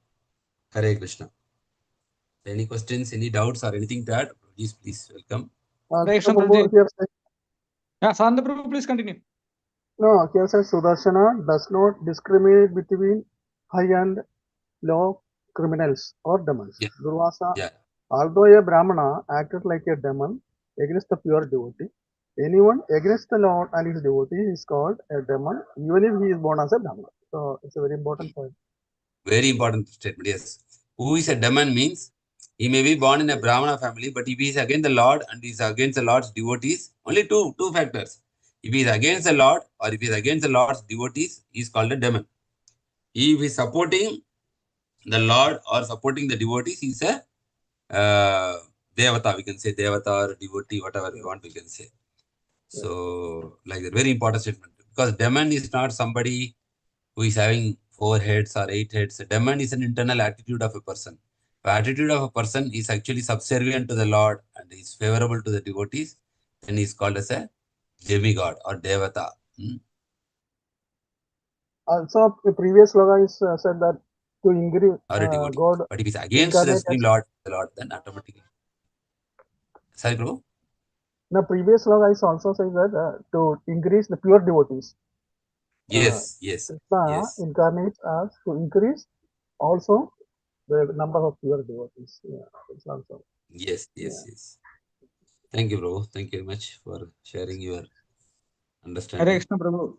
Hare Krishna. Any questions, any doubts or anything to add? Please welcome. Yeah, Sanda Prabhu, please continue. No, here says Sudarshana does not discriminate between high and low criminals or demons. Yeah. Durvasa, although a Brahmana acted like a demon against the pure devotee, anyone against the Lord and his devotee is called a demon, even if he is born as a Brahmana. So it's a very important point. Very important statement, yes. Who is a demon means he may be born in a Brahmana family, but if he is against the Lord and is against the Lord's devotees, only two factors. If he is against the Lord or if he is against the Lord's devotees, he is called a demon. If he is supporting the Lord or supporting the devotees, he is a Devata, we can say Devata or devotee, whatever we want, we can say. So, like that, very important statement. Because demon is not somebody who is having 4 heads or 8 heads. A demon is an internal attitude of a person. The attitude of a person is actually subservient to the Lord and is favorable to the devotees, then he is called as a demigod or devata. Also, the previous sloga is said that to increase God. But if it's against the Supreme Lord, then automatically. Sorry, Prabhu? The previous sloga is also says that to increase the pure devotees. Yes. Krishna incarnates as to increase also the number of pure devotees. It's also. Yes. Thank you, Prabhu. Thank you very much for sharing your understanding. Hare Krishna, Prabhu.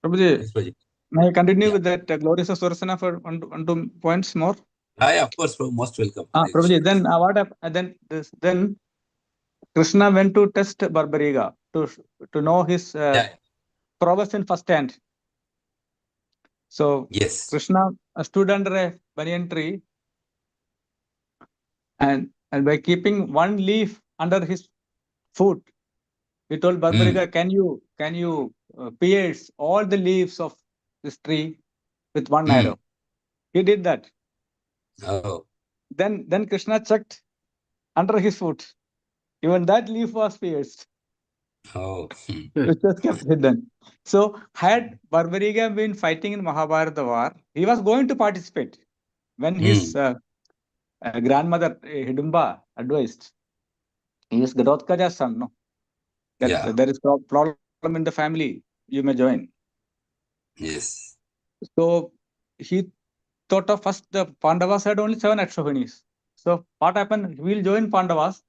Prabhuji, Yes, may I continue with that glorious Sudarsana for one two points more? Of course, Prabhu. Most welcome. Prabhuji, then what happened? Then Krishna went to test Barbariga to know his prowess in first hand. So Krishna stood under a banyan tree and by keeping one leaf under his foot, he told Barbariga, can you pierce all the leaves of this tree with one arrow? He did that. Then Krishna checked under his foot. Even that leaf was pierced. Which was kept hidden. So had Barbariga been fighting in Mahabharata war, he was going to participate when his grandmother Hidimba advised. He is Garodkaja's son, no? That there is problem in the family, you may join. Yes. So he thought of first the Pandavas had only 7 Akshohinis. So what happened? He will join Pandavas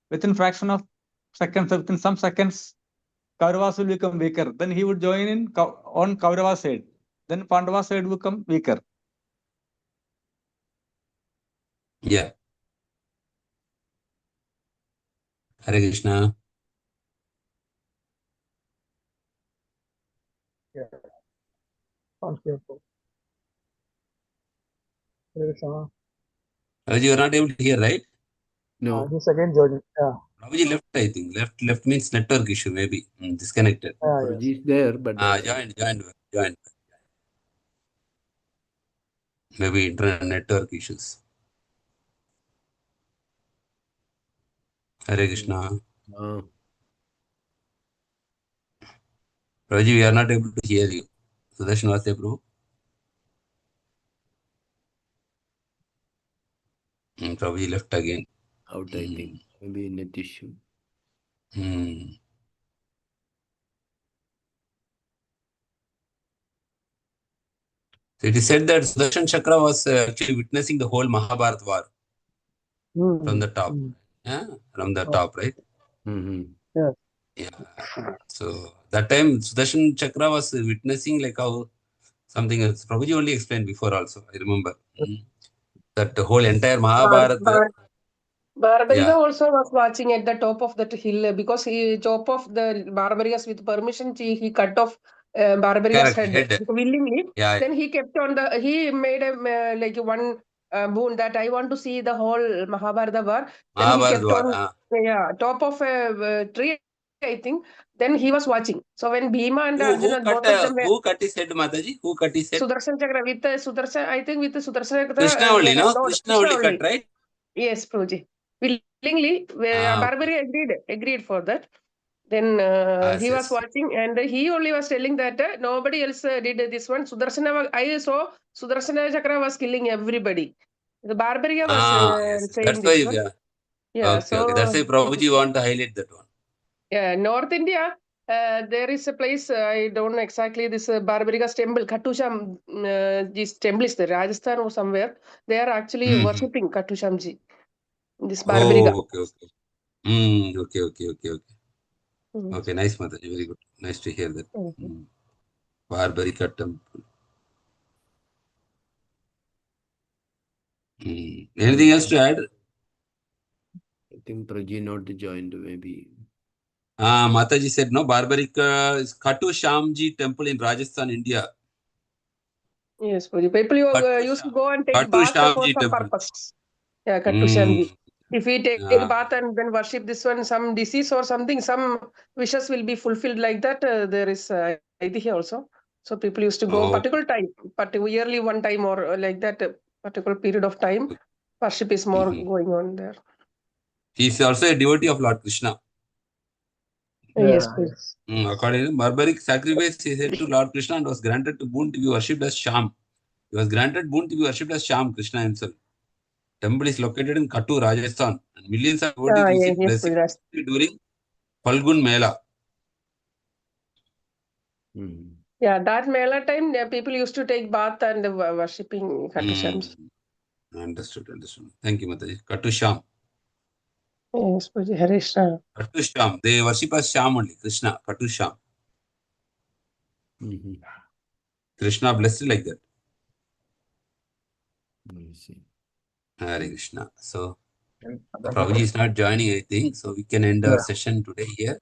within fraction of seconds, within some seconds, Kauravas will become weaker. Then he would join in on Kaurava's side. Then Pandava's side will become weaker. Yeah. Hare Krishna. Yeah. Sounds careful. Hare Krishna. You are not able to hear, right? No. He's again joining. Yeah. Prabhuji left, I think. Left means network issue, maybe. Disconnected. Prabhuji is there, but joined. Maybe internet network issues. Hare Krishna. Prabhuji, we are not able to hear you. Sudarshan Vaste Prabhu. Prabhuji left again. out, I think. Maybe net issue. Hare Krishna. Prabhuji, we are not able to hear you. Sudarshan Vaste Prabhu. Prabhuji left again. Prabhuji left again. Out, I think. Maybe net issue. Out, I think. Maybe net issue. So it is said that Sudarshan Chakra was actually witnessing the whole Mahabharata war from the top. Yeah, from the top, right? Yeah. So that time Sudarshan Chakra was witnessing like how something else. Prabhuji only explained before also. I remember that the whole entire Mahabharata. Barbariga also was watching at the top of that hill because he top of the Barbarigas with permission. He cut off Barbariga's head willingly. Then he kept on he made a like one boon that I want to see the whole Mahabharata war. Then he kept on top of a tree, I think. Then he was watching. So when Bhima and Arjuna both of them who cut his head, Mataji? Who cut his head? Sudarshan Chakra with Sudarshan. I think with Sudarshan Chakra. Krishna only, no? Krishna only cut, right? Yes, Prabhuji. Willingly, Barbariga agreed for that. Then he was watching, and he only was telling that nobody else did this one. Sudarshana, I saw Sudarshana Chakra was killing everybody. The Barbariga was saying this one. Yeah, so that's why Prabhuji want to highlight that one. Yeah, North India, there is a place, I don't know exactly, this Barbariga's temple, Khattusham, this temple is there, Rajasthan or somewhere. They are actually worshipping Khattushamji, this Barbariga. Okay. Okay, nice, Mataji, very good. Nice to hear that. Barbariga temple. Anything else to add? I think Praji not joined, maybe. Mataji said, no, Barbariga is Khattushamji temple in Rajasthan, India. Yes, people used to go and take bath for some purpose. Yeah, Khattushamji. If we take bath and then worship this one, some disease or something, some wishes will be fulfilled like that. There is idea also. So people used to go particular time, but yearly one time or like that particular period of time, worship is more going on there. He is also a devotee of Lord Krishna. Yes, please. According to barbaric sacrifice, he said to Lord Krishna and was granted to boon to be worshipped as Sham. He was granted boon to be worshipped as Sham, Krishna himself. Temple is located in Kattu, Rajasthan, and millions of devotees visit blessing during Falgun Mela. Yeah, that Mela time, people used to take bath and worshipping Khattushamji. Understood. Thank you, Mataji. Kattu Sham. Yes, Hare Krishna. Kattu Sham. They worship as Sham only, Krishna. Kattu Sham. Krishna blessed like that. Hare Krishna. So, Prabhuji is not joining, I think. So, we can end our session today here.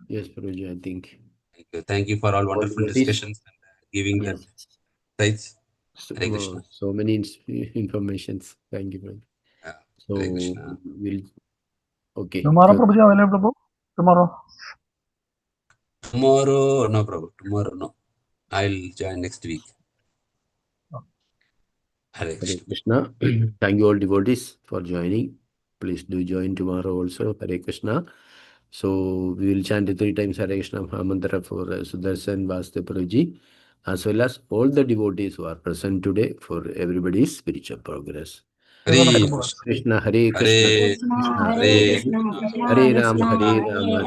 Yes, Prabhuji, I think. Thank you for all wonderful discussions and giving that insights. Hare Krishna. So many informations. Thank you, Prabhuji. So, we'll... Okay. Tomorrow, Prabhuji, available? Tomorrow, no, Prabhu. Tomorrow, no. I'll join next week. Hare Krishna. Thank you all devotees for joining. Please do join tomorrow also. Hare Krishna. So we will chant 3 times Hare Krishna Mahamantra for Sudarshan Vaste Prabhuji, as well as all the devotees who are present today for everybody's spiritual progress. Hare Krishna, Hare Krishna, Hare Krishna, Hare Hare Ram, Hare Ram.